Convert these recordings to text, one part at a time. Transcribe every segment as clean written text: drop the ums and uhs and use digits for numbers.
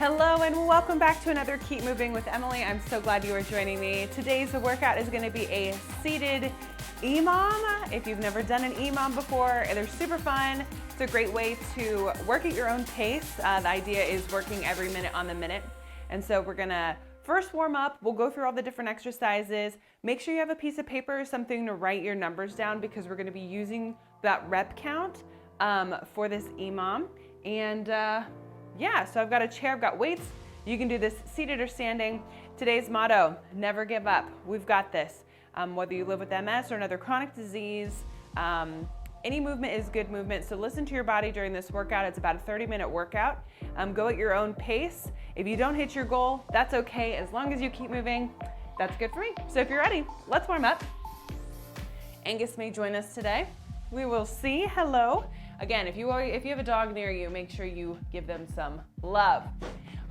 Hello and welcome back to another Keep Moving with Emily. I'm so glad you are joining me. Today's workout is going to be a seated EMOM. If you've never done an EMOM before, they're super fun. It's a great way to work at your own pace. The idea is working every minute on the minute. And so we're going to first warm up. We'll go through all the different exercises. Make sure you have a piece of paper or something to write your numbers down because we're going to be using that rep count for this EMOM. And yeah, so I've got a chair, I've got weights. You can do this seated or standing. Today's motto, never give up. We've got this. Whether you live with MS or another chronic disease, any movement is good movement. So listen to your body during this workout. It's about a 30-minute workout. Go at your own pace. If you don't hit your goal, that's okay. As long as you keep moving, that's good for me. So if you're ready, let's warm up. Angus may join us today. We will see. Hello. Again, if you have a dog near you, make sure you give them some love.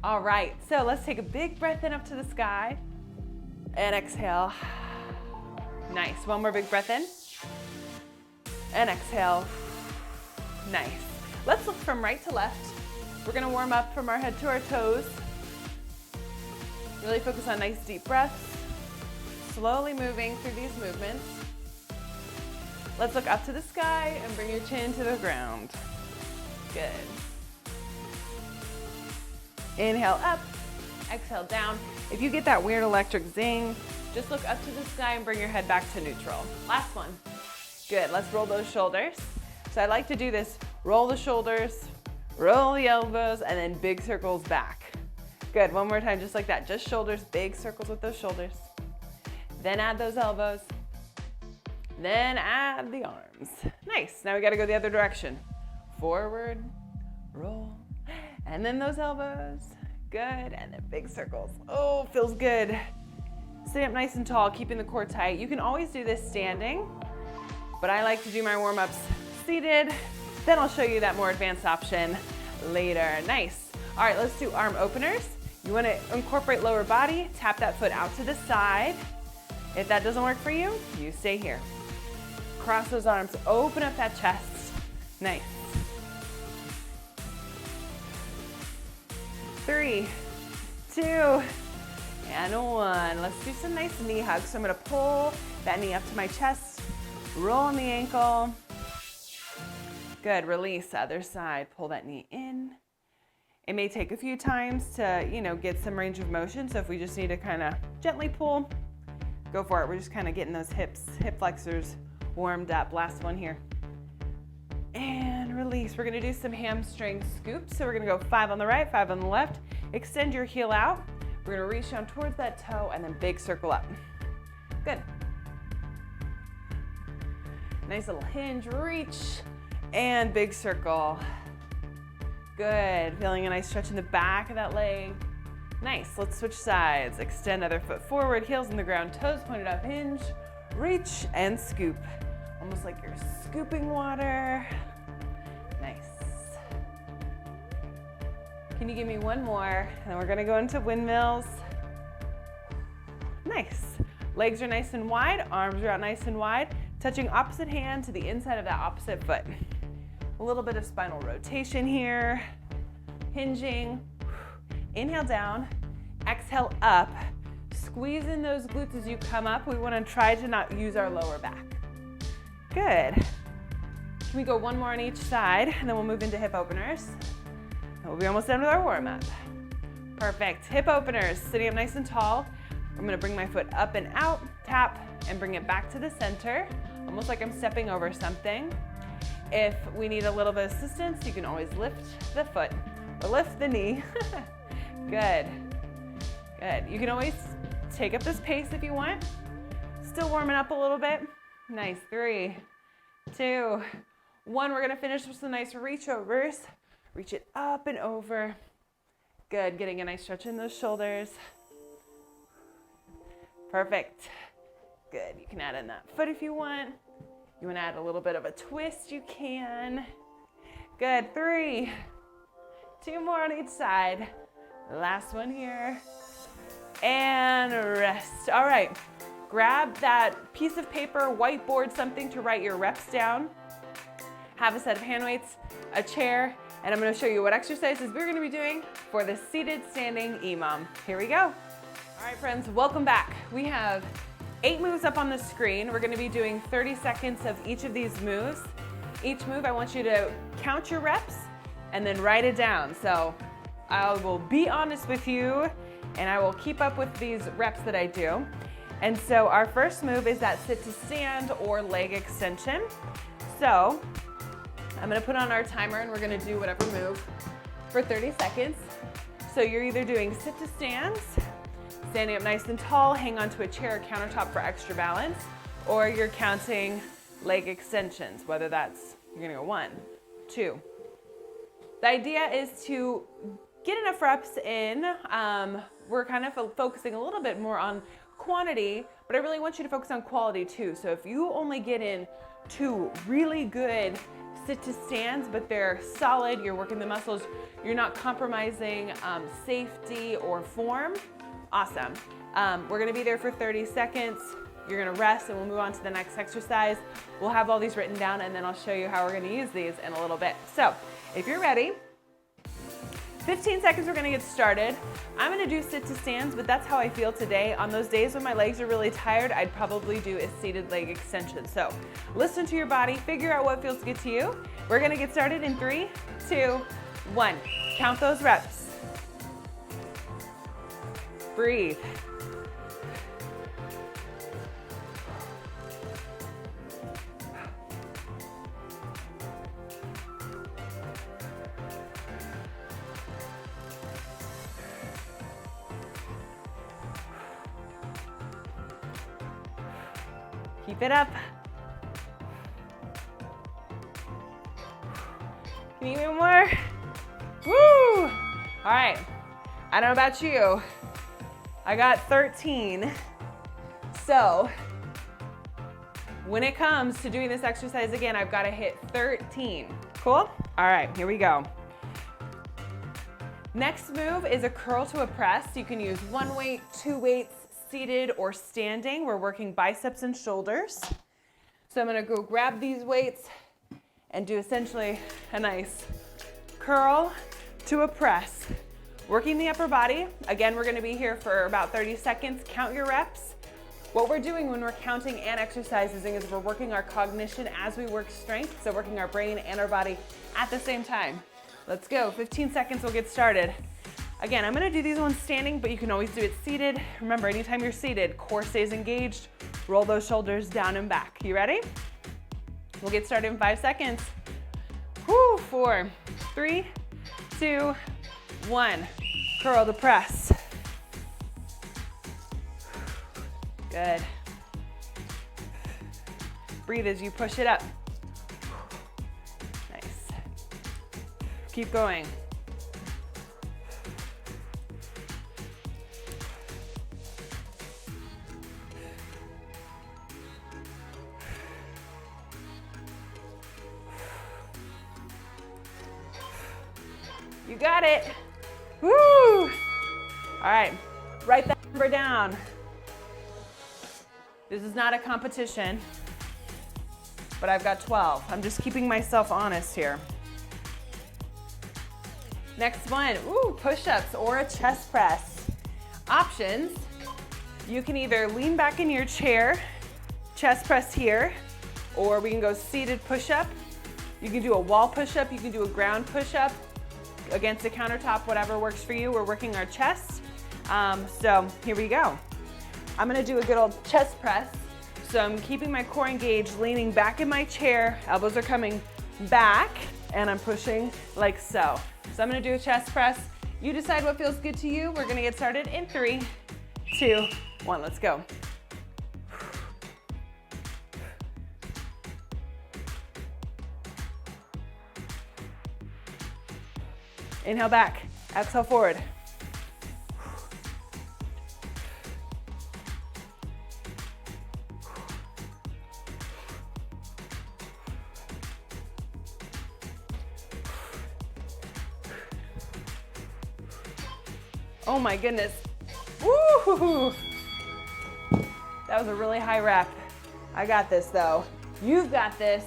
All right, so let's take a big breath in up to the sky and exhale. Nice. One more big breath in and exhale. Nice. Let's look from right to left. We're gonna warm up from our head to our toes. Really focus on nice deep breaths. Slowly moving through these movements. Let's look up to the sky and bring your chin to the ground. Good. Inhale up, exhale down. If you get that weird electric zing, just look up to the sky and bring your head back to neutral. Last one. Good, let's roll those shoulders. So I like to do this, roll the shoulders, roll the elbows, and then big circles back. Good, one more time, just like that. Just shoulders, big circles with those shoulders. Then add those elbows. Then add the arms. Nice, now we gotta go the other direction. Forward, roll, and then those elbows. Good, and then big circles. Oh, feels good. Stay up nice and tall, keeping the core tight. You can always do this standing, but I like to do my warm-ups seated. Then I'll show you that more advanced option later. Nice. All right, let's do arm openers. You wanna incorporate lower body, tap that foot out to the side. If that doesn't work for you, you stay here. Cross those arms, open up that chest. Nice. 3, 2, and 1. Let's do some nice knee hugs. So I'm gonna pull that knee up to my chest, roll on the ankle. Good, release, other side, pull that knee in. It may take a few times to, get some range of motion. So if we just need to kind of gently pull, go for it. We're just kind of getting those hip flexors warmed up. Last one here. And release. We're gonna do some hamstring scoops. So we're gonna go 5 on the right, 5 on the left. Extend your heel out. We're gonna reach down towards that toe and then big circle up. Good. Nice little hinge, reach, and big circle. Good. Feeling a nice stretch in the back of that leg. Nice. Let's switch sides. Extend other foot forward, heels in the ground, toes pointed up, hinge, reach, and scoop. Almost like you're scooping water. Nice. Can you give me one more? And then we're gonna go into windmills. Nice. Legs are nice and wide, arms are out nice and wide, touching opposite hand to the inside of that opposite foot. A little bit of spinal rotation here. Hinging. Inhale down, exhale up. Squeeze in those glutes as you come up. We want to try to not use our lower back. Good. Can we go one more on each side, and then we'll move into hip openers. And we'll be almost done with our warm-up. Perfect. Hip openers, sitting up nice and tall. I'm going to bring my foot up and out, tap, and bring it back to the center, almost like I'm stepping over something. If we need a little bit of assistance, you can always lift the foot or lift the knee. Good. Good. You can always take up this pace if you want. Still warming up a little bit. Nice. 3, 2, 1. We're gonna finish with some nice reach overs. Reach it up and over. Good. Getting a nice stretch in those shoulders. Perfect. Good. You can add in that foot if you want. You want to add a little bit of a twist, you can. Good. 3, 2 more on each side. Last one here. And rest. All right. Grab that piece of paper, whiteboard, something to write your reps down. Have a set of hand weights, a chair, and I'm gonna show you what exercises we're gonna be doing for the seated standing EMOM. Here we go. All right, friends, welcome back. We have 8 moves up on the screen. We're gonna be doing 30 seconds of each of these moves. Each move, I want you to count your reps and then write it down. So I will be honest with you, and I will keep up with these reps that I do. And so our first move is that sit to stand or leg extension. So I'm gonna put on our timer and we're gonna do whatever move for 30 seconds. So you're either doing sit to stands, standing up nice and tall, hang onto a chair or countertop for extra balance, or you're counting leg extensions, whether that's, you're gonna go 1, 2. The idea is to get enough reps in. We're kind of focusing a little bit more on quantity, but I really want you to focus on quality too. So if you only get in 2 really good sit to stands, but they're solid, you're working the muscles, you're not compromising safety or form, awesome. We're gonna be there for 30 seconds. You're gonna rest and we'll move on to the next exercise. We'll have all these written down and then I'll show you how we're gonna use these in a little bit. So if you're ready, 15 seconds, we're gonna get started. I'm gonna do sit to stands, but that's how I feel today. On those days when my legs are really tired, I'd probably do a seated leg extension. So listen to your body, figure out what feels good to you. We're gonna get started in 3, 2, 1. Count those reps. Breathe. Keep it up. Can you do more? Woo! All right, I don't know about you. I got 13. So when it comes to doing this exercise again, I've got to hit 13. Cool? All right, here we go. Next move is a curl to a press. You can use 1 weight, 2 weights, seated or standing. We're working biceps and shoulders. So I'm gonna go grab these weights and do essentially a nice curl to a press. Working the upper body. Again, we're gonna be here for about 30 seconds. Count your reps. What we're doing when we're counting and exercising is we're working our cognition as we work strength, so working our brain and our body at the same time. Let's go, 15 seconds, we'll get started. Again, I'm gonna do these ones standing, but you can always do it seated. Remember, anytime you're seated, core stays engaged, roll those shoulders down and back. You ready? We'll get started in 5 seconds. Woo, 4, 3, 2, 1. Curl the press. Good. Breathe as you push it up. Nice. Keep going. You got it. Woo! All right, write that number down. This is not a competition, but I've got 12. I'm just keeping myself honest here. Next one, ooh, push-ups or a chest press. Options, you can either lean back in your chair, chest press here, or we can go seated push-up. You can do a wall push-up, you can do a ground push-up, against a countertop, whatever works for you. We're working our chest. So here we go. I'm gonna do a good old chest press. So I'm keeping my core engaged, leaning back in my chair, elbows are coming back, and I'm pushing like so. So I'm gonna do a chest press. You decide what feels good to you. We're gonna get started in 3, 2, 1, let's go. Inhale back, exhale forward. Oh my goodness. Woo! That was a really high rep. I got this though. You've got this.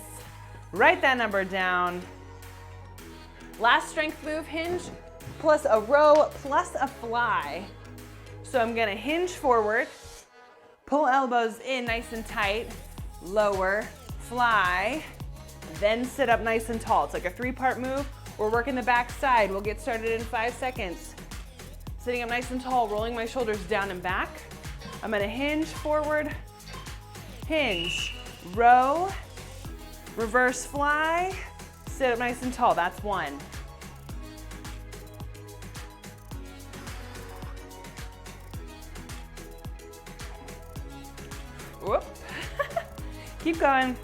Write that number down. Last strength move, hinge plus a row plus a fly. So I'm gonna hinge forward, pull elbows in nice and tight, lower, fly, then sit up nice and tall. It's like a 3-part move. We're working the back side. We'll get started in 5 seconds. Sitting up nice and tall, rolling my shoulders down and back. I'm gonna hinge forward, hinge, row, reverse fly, sit up nice and tall. That's 1. Whoop. Keep going.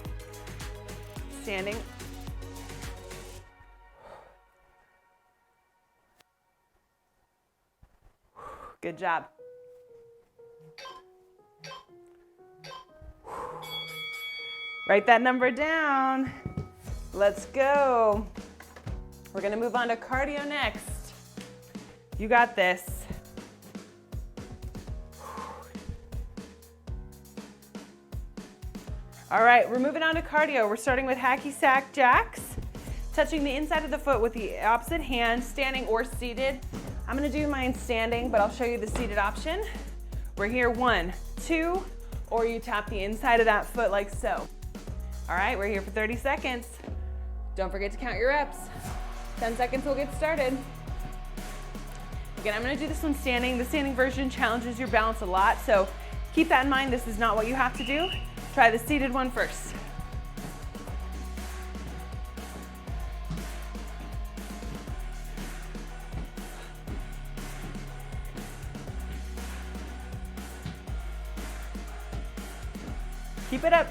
Standing. Good job. Write that number down. Let's go. We're gonna move on to cardio next. You got this. All right, we're moving on to cardio. We're starting with hacky sack jacks, touching the inside of the foot with the opposite hand, standing or seated. I'm gonna do mine standing, but I'll show you the seated option. We're here, 1, 2, or you tap the inside of that foot like so. All right, we're here for 30 seconds. Don't forget to count your reps. 10 seconds, we'll get started. Again, I'm gonna do this one standing. The standing version challenges your balance a lot, so keep that in mind. This is not what you have to do. Try the seated one first. Keep it up.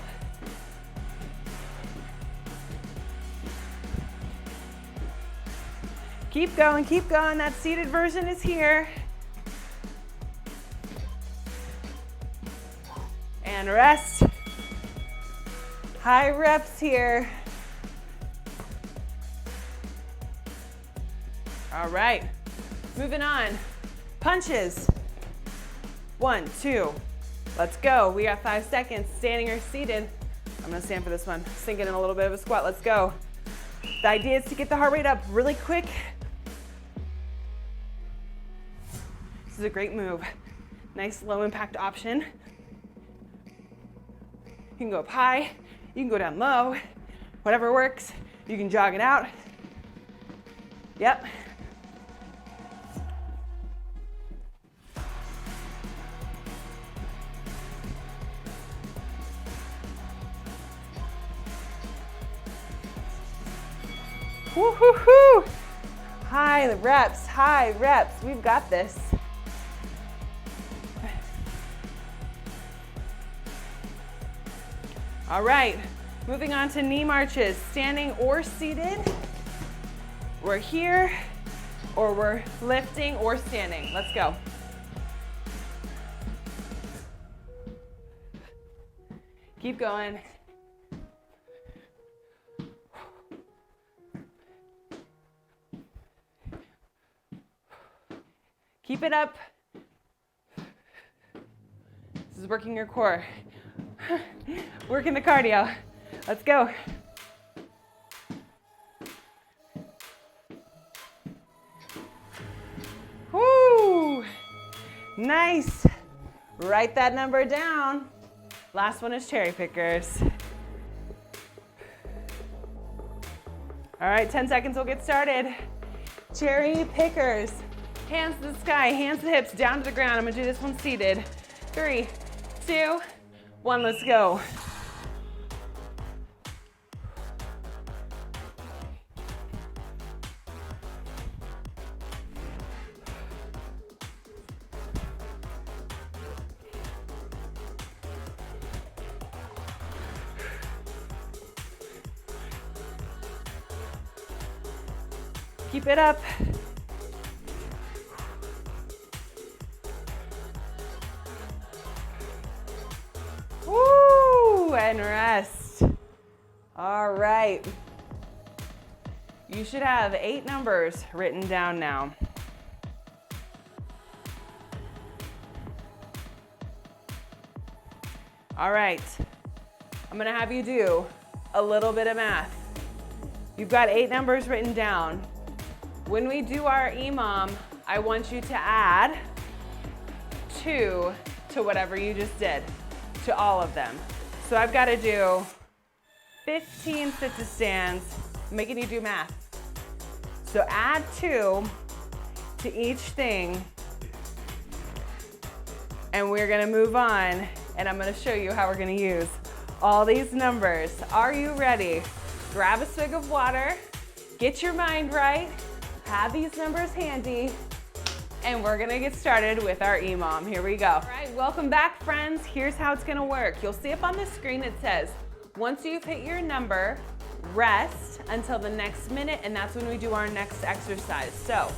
Keep going, keep going. That seated version is here. And rest. High reps here. All right, moving on. Punches. 1, 2. Let's go. We got 5 seconds, standing or seated. I'm gonna stand for this one. Sink it in a little bit of a squat. Let's go. The idea is to get the heart rate up really quick. This is a great move. Nice low impact option. You can go up high, you can go down low, whatever works. You can jog it out. Yep. Woo-hoo-hoo! High reps, high reps. We've got this. All right, moving on to knee marches, standing or seated. We're here, or we're lifting or standing. Let's go. Keep going. Keep it up. This is working your core. Working the cardio. Let's go. Woo! Nice. Write that number down. Last one is cherry pickers. All right, 10 seconds, we'll get started. Cherry pickers. Hands to the sky, hands to the hips, down to the ground. I'm gonna do this one seated. 3, 2, 1, let's go. Keep it up. Woo, and rest. All right. You should have 8 numbers written down now. All right. I'm gonna have you do a little bit of math. You've got 8 numbers written down. When we do our EMOM, I want you to add 2 to whatever you just did, to all of them. So I've got to do 15 sit-to-stands, making you do math. So add 2 to each thing, and we're gonna move on, and I'm gonna show you how we're gonna use all these numbers. Are you ready? Grab a swig of water, get your mind right, have these numbers handy, and we're gonna get started with our EMOM. Here we go. All right, welcome back, friends. Here's how it's gonna work. You'll see up on the screen it says, once you've hit your number, rest until the next minute, and that's when we do our next exercise. So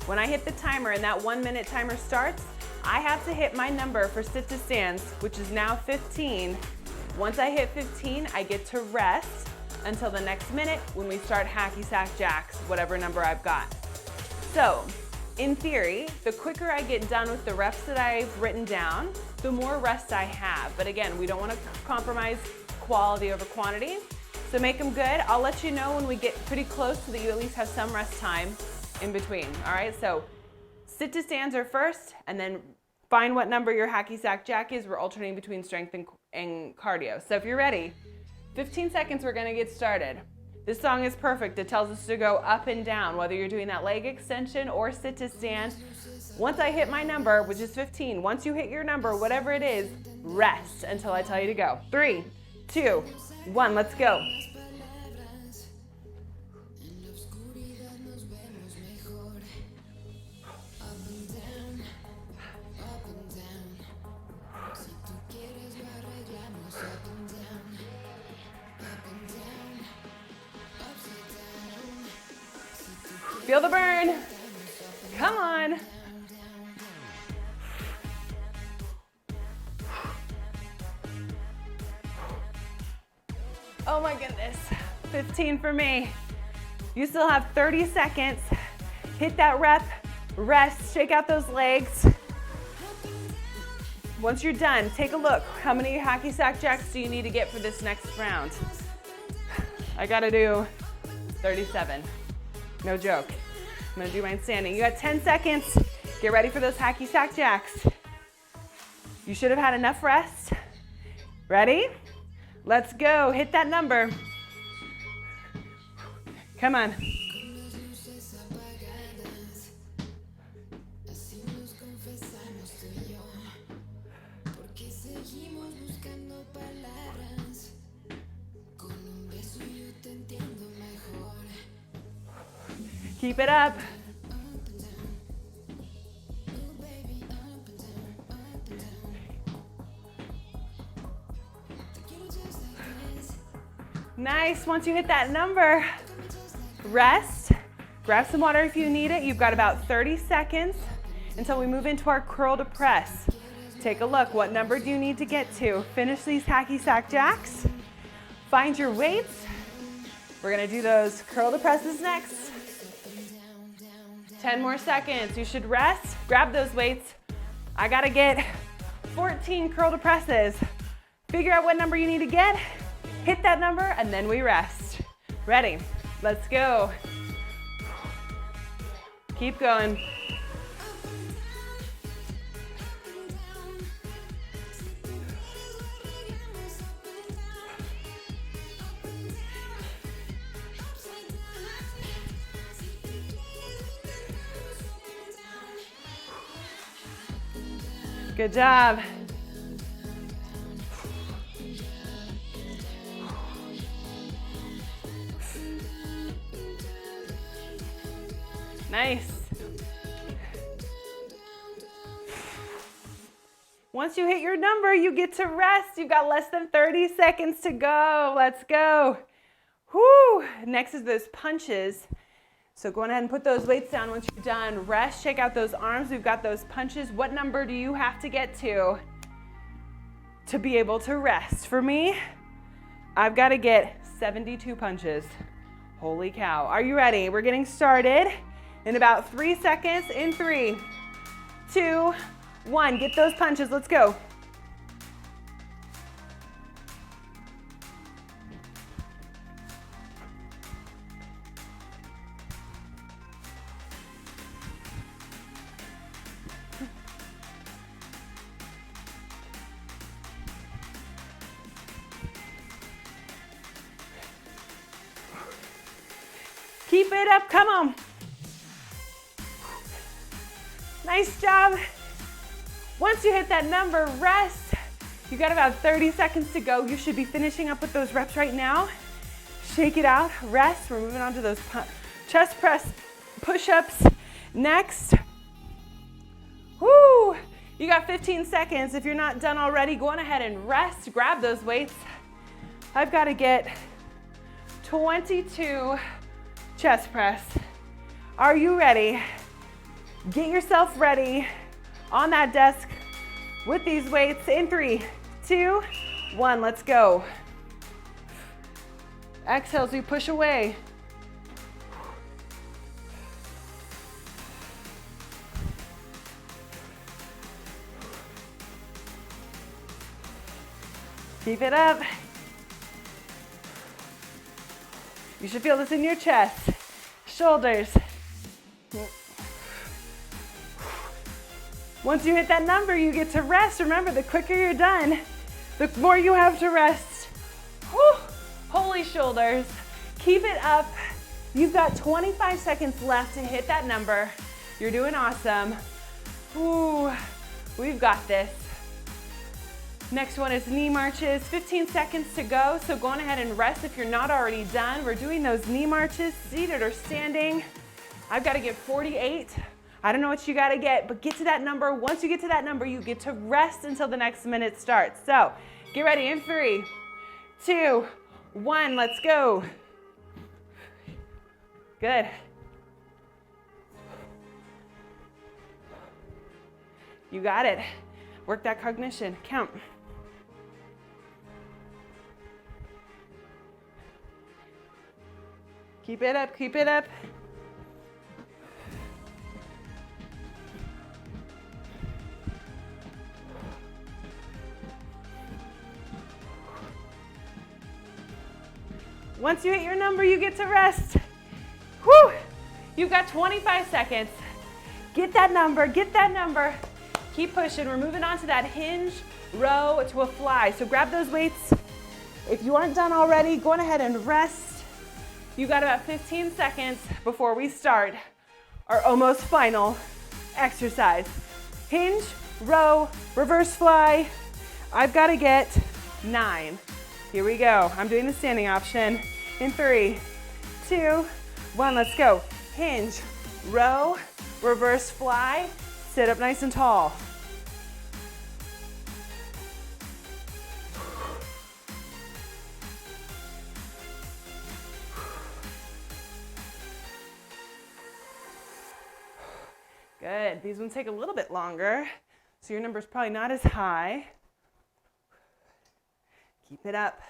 when I hit the timer and that 1 minute timer starts, I have to hit my number for sit to stands, which is now 15. Once I hit 15, I get to rest until the next minute when we start hacky sack jacks, whatever number I've got. So in theory, the quicker I get done with the reps that I've written down, the more rest I have. But again, we don't want to compromise quality over quantity. So make them good. I'll let you know when we get pretty close so that you at least have some rest time in between. All right, so sit to stands are first, and then find what number your hacky sack jack is. We're alternating between strength and cardio. So if you're ready, 15 seconds, we're gonna get started. This song is perfect. It tells us to go up and down, whether you're doing that leg extension or sit to stand. Once I hit my number, which is 15, once you hit your number, whatever it is, rest until I tell you to go. 3, 2, 1, let's go. Feel the burn. Come on. Oh my goodness. 15 for me. You still have 30 seconds. Hit that rep, rest, shake out those legs. Once you're done, take a look. How many hacky sack jacks do you need to get for this next round? I gotta do 37. No joke. I'm gonna do mine standing. You got 10 seconds. Get ready for those hacky sack jacks. You should have had enough rest. Ready? Let's go. Hit that number. Come on. Keep it up. Nice. Once you hit that number, rest. Grab some water if you need it. You've got about 30 seconds until we move into our curl to press. Take a look. What number do you need to get to? Finish these hacky sack jacks. Find your weights. We're gonna do those curl to presses next. 10 more seconds. You should rest. Grab those weights. I gotta get 14 curl to presses. Figure out what number you need to get. Hit that number, and then we rest. Ready? Let's go. Keep going. Good job. Nice. Once you hit your number, you get to rest. You've got less than 30 seconds to go. Let's go. Whoo. Next is those punches. So go ahead and put those weights down once you're done. Rest, shake out those arms. We've got those punches. What number do you have to get to be able to rest? For me, I've got to get 72 punches. Holy cow. Are you ready? We're getting started in about 3 seconds. In 3, 2, 1. Get those punches. Let's go. Keep it up, come on. Nice job. Once you hit that number, rest. You got about 30 seconds to go. You should be finishing up with those reps right now. Shake it out, rest. We're moving on to those chest press push-ups next. Woo! You got 15 seconds. If you're not done already, go on ahead and rest. Grab those weights. I've got to get 22 chest press. Are you ready? Get yourself ready on that desk with these weights in 3, 2, 1. Let's go. Exhale as we push away. Keep it up. You should feel this in your chest, shoulders. Once you hit that number, you get to rest. Remember, the quicker you're done, the more you have to rest. Whew. Holy shoulders. Keep it up. You've got 25 seconds left to hit that number. You're doing awesome. Ooh, we've got this. Next one is knee marches. 15 seconds to go, so go on ahead and rest if you're not already done. We're doing those knee marches, seated or standing. I've got to get 48. I don't know what you got to get, but get to that number. Once you get to that number, you get to rest until the next minute starts. So get ready in 3, 2, 1. Let's go. Good. You got it. Work that cognition. Count. Keep it up, keep it up. Once you hit your number, you get to rest. Whew! You've got 25 seconds. Get that number, get that number. Keep pushing. We're moving on to that hinge row to a fly. So grab those weights. If you aren't done already, go on ahead and rest. You got about 15 seconds before we start our almost final exercise. Hinge, row, reverse fly. I've got to get 9. Here we go. I'm doing the standing option in 3, 2, 1. Let's go. Hinge, row, reverse fly. Sit up nice and tall. Good. These ones take a little bit longer, so your number's probably not as high. Keep it up.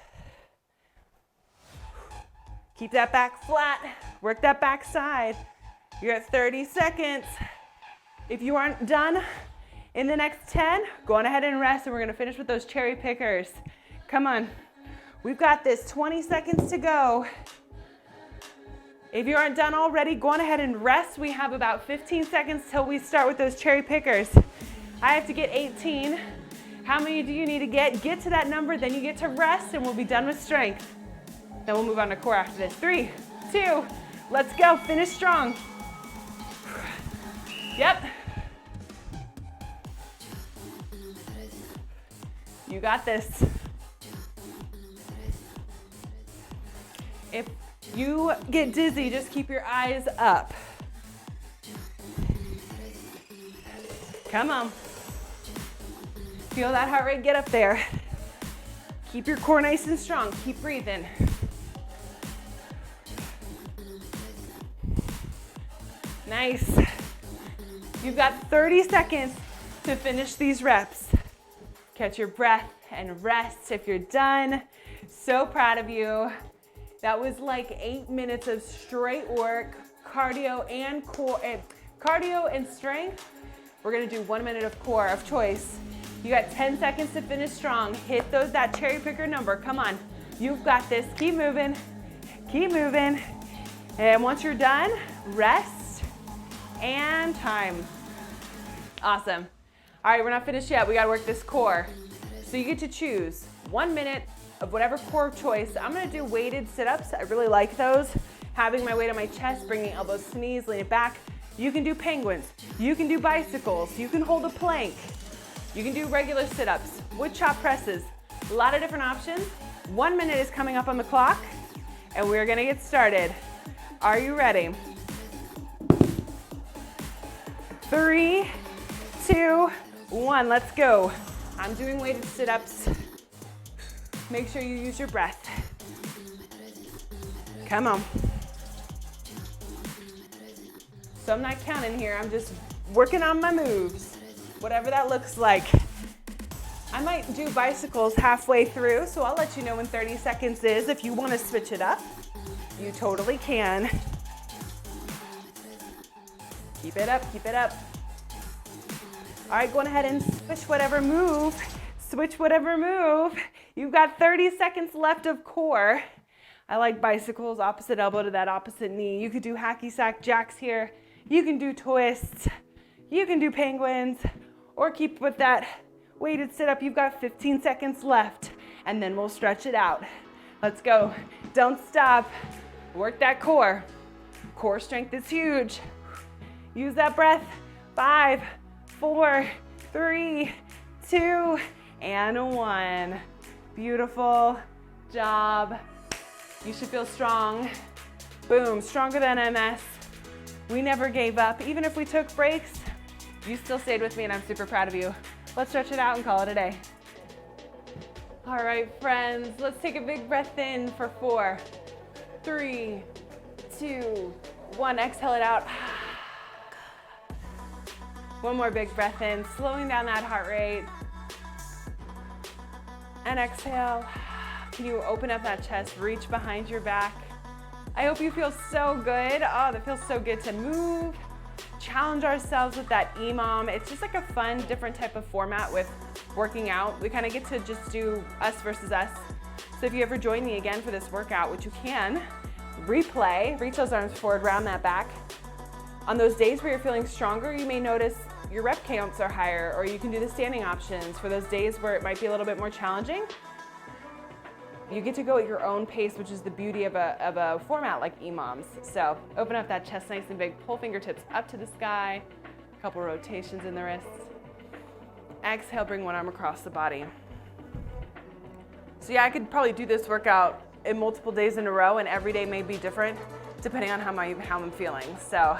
Keep that back flat. Work that back side. You're at 30 seconds. If you aren't done in the next 10, go on ahead and rest, and we're gonna finish with those cherry pickers. Come on. We've got this, 20 seconds to go. If you aren't done already, go on ahead and rest. We have about 15 seconds till we start with those cherry pickers. I have to get 18. How many do you need to get? Get to that number, then you get to rest, and we'll be done with strength. Then we'll move on to core after this. 3, 2, let's go. Finish strong. Yep. You got this. If you get dizzy, just keep your eyes up. Come on. Feel that heart rate get up there. Keep your core nice and strong. Keep breathing. Nice. You've got 30 seconds to finish these reps. Catch your breath and rest if you're done. So proud of you. That was like 8 minutes of straight work, cardio and core, cardio and strength. We're gonna do 1 minute of core of choice. You got 10 seconds to finish strong. Hit that cherry picker number. Come on, you've got this. Keep moving, keep moving. And once you're done, rest and time. Awesome. All right, we're not finished yet. We gotta work this core. So you get to choose 1 minute of whatever core choice. I'm gonna do weighted sit-ups. I really like those. Having my weight on my chest, bringing elbows to knees, lean it back. You can do penguins. You can do bicycles. You can hold a plank. You can do regular sit-ups, wood chop presses. A lot of different options. 1 minute is coming up on the clock, and we're gonna get started. Are you ready? 3, 2, 1, let's go. I'm doing weighted sit-ups. Make sure you use your breath. Come on. So I'm not counting here, I'm just working on my moves, whatever that looks like. I might do bicycles halfway through, so I'll let you know when 30 seconds is. If you want to switch it up, you totally can. Keep it up, keep it up. All right, go ahead and switch whatever move. Switch whatever move. You've got 30 seconds left of core. I like bicycles, opposite elbow to that opposite knee. You could do hacky sack jacks here. You can do twists. You can do penguins, or keep with that weighted sit up. You've got 15 seconds left, and then we'll stretch it out. Let's go. Don't stop. Work that core. Core strength is huge. Use that breath. 5, 4, 3, 2, and 1. Beautiful job. You should feel strong. Boom, stronger than MS. We never gave up. Even if we took breaks, you still stayed with me, and I'm super proud of you. Let's stretch it out and call it a day. All right, friends, let's take a big breath in for 4, 3, 2, 1. Exhale it out. One more big breath in, slowing down that heart rate. And exhale. Can you open up that chest, reach behind your back? I hope you feel so good. Oh, that feels so good to move. Challenge ourselves with that EMOM. It's just like a fun, different type of format with working out. We kind of get to just do us versus us. So if you ever join me again for this workout, which you can, replay, reach those arms forward, round that back. On those days where you're feeling stronger, you may notice your rep counts are higher, or you can do the standing options. For those days where it might be a little bit more challenging, you get to go at your own pace, which is the beauty of a format like EMOMs. So open up that chest nice and big, pull fingertips up to the sky, a couple rotations in the wrists. Exhale, bring one arm across the body. So yeah, I could probably do this workout in multiple days in a row, and every day may be different depending on how I'm feeling. So,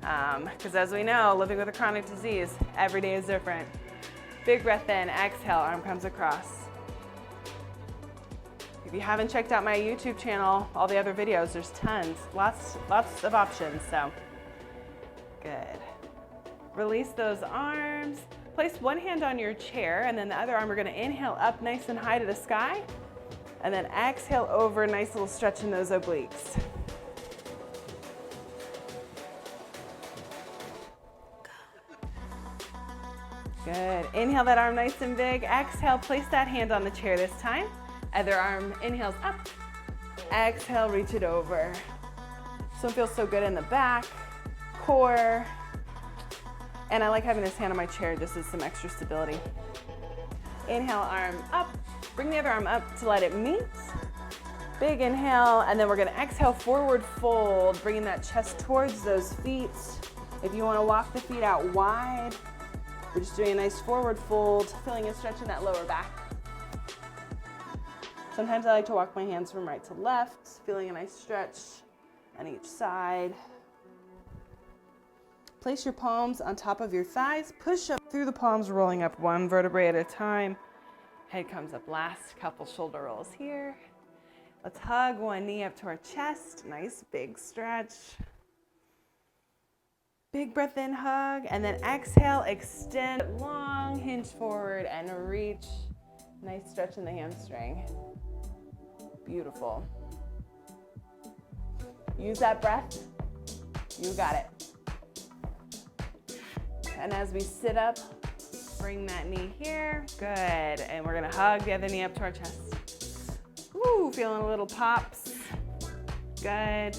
because as we know, living with a chronic disease, every day is different. Big breath in, exhale, arm comes across. If you haven't checked out my YouTube channel, all the other videos, there's tons, lots of options, so good. Release those arms. Place one hand on your chair, and then the other arm, we're gonna inhale up nice and high to the sky, and then exhale over, nice little stretch in those obliques. Good, inhale that arm nice and big. Exhale, place that hand on the chair this time. Other arm inhales up, exhale, reach it over. So it feels so good in the back, core, and I like having this hand on my chair just as some extra stability. Inhale, arm up, bring the other arm up to let it meet. Big inhale, and then we're gonna exhale, forward fold, bringing that chest towards those feet. If you wanna walk the feet out wide, we're just doing a nice forward fold, feeling a stretch in that lower back. Sometimes I like to walk my hands from right to left, feeling a nice stretch on each side. Place your palms on top of your thighs. Push up through the palms, rolling up one vertebrae at a time. Head comes up last, couple shoulder rolls here. Let's hug one knee up to our chest. Nice big stretch. Big breath in, hug, and then exhale, extend, long hinge forward and reach. Nice stretch in the hamstring. Beautiful. Use that breath. You got it. And as we sit up, bring that knee here. Good. And we're gonna hug the other knee up to our chest. Woo, feeling a little pops. Good.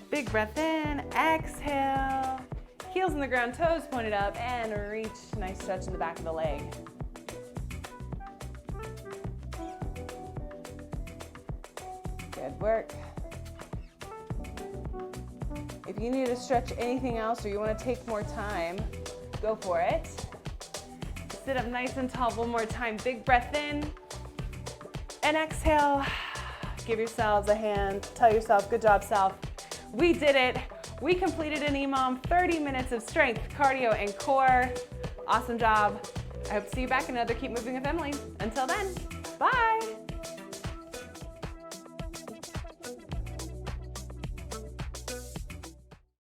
Big breath in, exhale. Heels in the ground, toes pointed up, and reach. Nice stretch in the back of the leg. Good work. If you need to stretch anything else or you want to take more time, go for it. Sit up nice and tall one more time. Big breath in and exhale. Give yourselves a hand. Tell yourself, good job, self. We did it. We completed an EMOM, 30 minutes of strength, cardio, and core. Awesome job. I hope to see you back in another Keep Moving with Emily. Until then, bye.